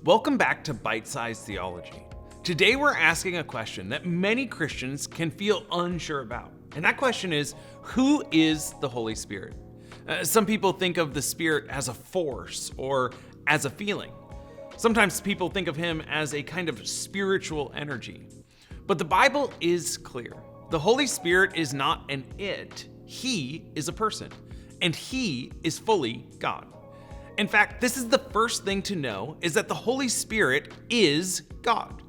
Welcome back to Bite-Sized Theology. Today we're asking a question that many Christians can feel unsure about. And that question is, who is the Holy Spirit? Some people think of the Spirit as a force or as a feeling. Sometimes people think of him as a kind of spiritual energy. But the Bible is clear. The Holy Spirit is not an it. He is a person, and he is fully God. In fact, this is the first thing to know, is that the Holy Spirit is God.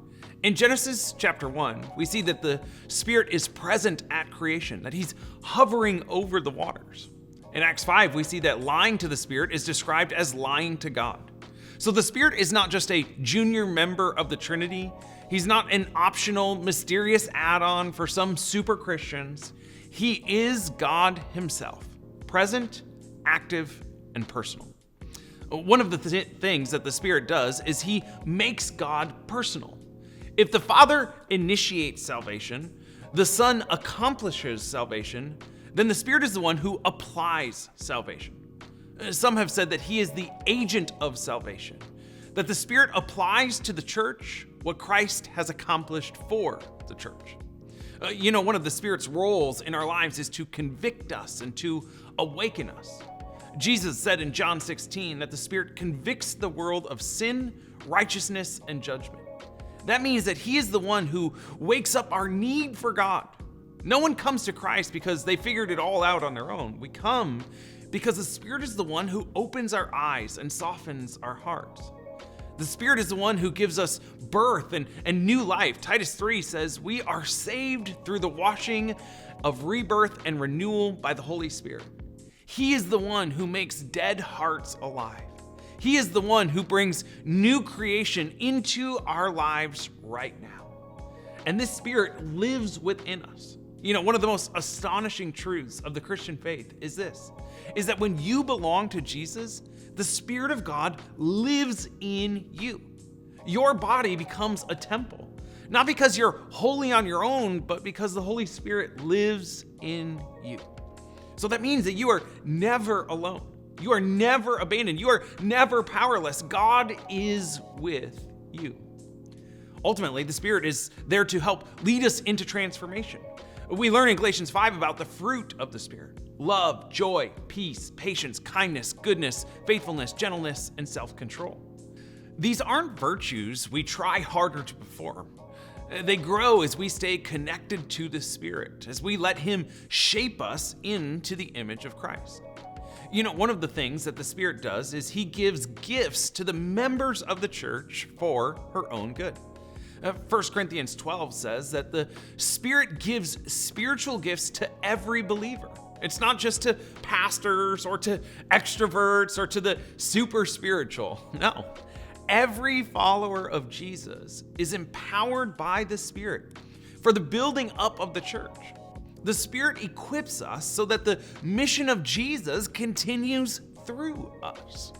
In Genesis chapter 1, we see that the Spirit is present at creation, that he's hovering over the waters. In Acts 5, we see that lying to the Spirit is described as lying to God. So the Spirit is not just a junior member of the Trinity. He's not an optional, mysterious add-on for some super Christians. He is God himself, present, active, and personal. One of the things that the Spirit does is he makes God personal. If the Father initiates salvation, the Son accomplishes salvation, then the Spirit is the one who applies salvation. Some have said that he is the agent of salvation, that the Spirit applies to the church what Christ has accomplished for the church. One of the Spirit's roles in our lives is to convict us and to awaken us. Jesus said in John 16 that the Spirit convicts the world of sin, righteousness, and judgment. That means that he is the one who wakes up our need for God. No one comes to Christ because they figured it all out on their own. We come because the Spirit is the one who opens our eyes and softens our hearts. The Spirit is the one who gives us birth and new life. Titus 3 says we are saved through the washing of rebirth and renewal by the Holy Spirit. He is the one who makes dead hearts alive. He is the one who brings new creation into our lives right now. And this Spirit lives within us. One of the most astonishing truths of the Christian faith is that when you belong to Jesus, the Spirit of God lives in you. Your body becomes a temple, not because you're holy on your own, but because the Holy Spirit lives in you. So that means that you are never alone. You are never abandoned. You are never powerless. God is with you. Ultimately, the Spirit is there to help lead us into transformation. We learn in Galatians 5 about the fruit of the Spirit: love, joy, peace, patience, kindness, goodness, faithfulness, gentleness, and self-control. These aren't virtues we try harder to perform. They grow as we stay connected to the Spirit, as we let him shape us into the image of Christ. One of the things that the Spirit does is he gives gifts to the members of the church for her own good. 1 Corinthians 12 says that the Spirit gives spiritual gifts to every believer. It's not just to pastors or to extroverts or to the super spiritual. No. Every follower of Jesus is empowered by the Spirit for the building up of the church. The Spirit equips us so that the mission of Jesus continues through us.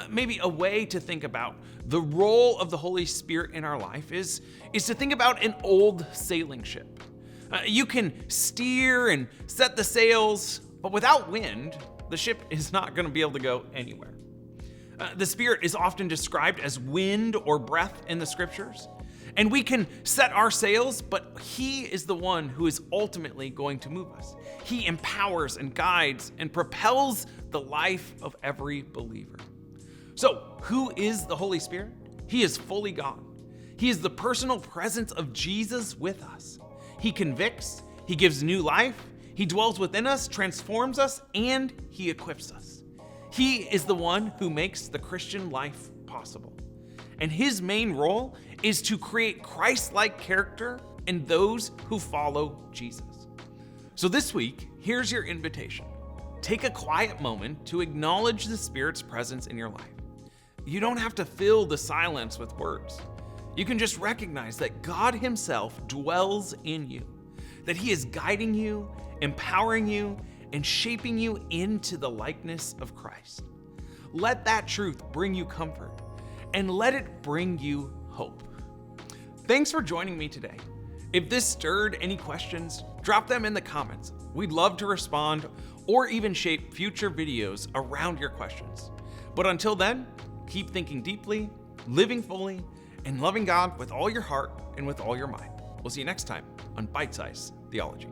Maybe a way to think about the role of the Holy Spirit in our life is to think about an old sailing ship. You can steer and set the sails, but without wind, the ship is not going to be able to go anywhere. The Spirit is often described as wind or breath in the scriptures, and we can set our sails, but he is the one who is ultimately going to move us. He empowers and guides and propels the life of every believer. So, who is the Holy Spirit? He is fully God. He is the personal presence of Jesus with us. He convicts, he gives new life, he dwells within us, transforms us, and he equips us. He is the one who makes the Christian life possible. And his main role is to create Christ-like character in those who follow Jesus. So this week, here's your invitation. Take a quiet moment to acknowledge the Spirit's presence in your life. You don't have to fill the silence with words. You can just recognize that God himself dwells in you, that he is guiding you, empowering you, and shaping you into the likeness of Christ. Let that truth bring you comfort, and let it bring you hope. Thanks for joining me today. If this stirred any questions, drop them in the comments. We'd love to respond or even shape future videos around your questions. But until then, keep thinking deeply, living fully, and loving God with all your heart and with all your mind. We'll see you next time on Bite Size Theology.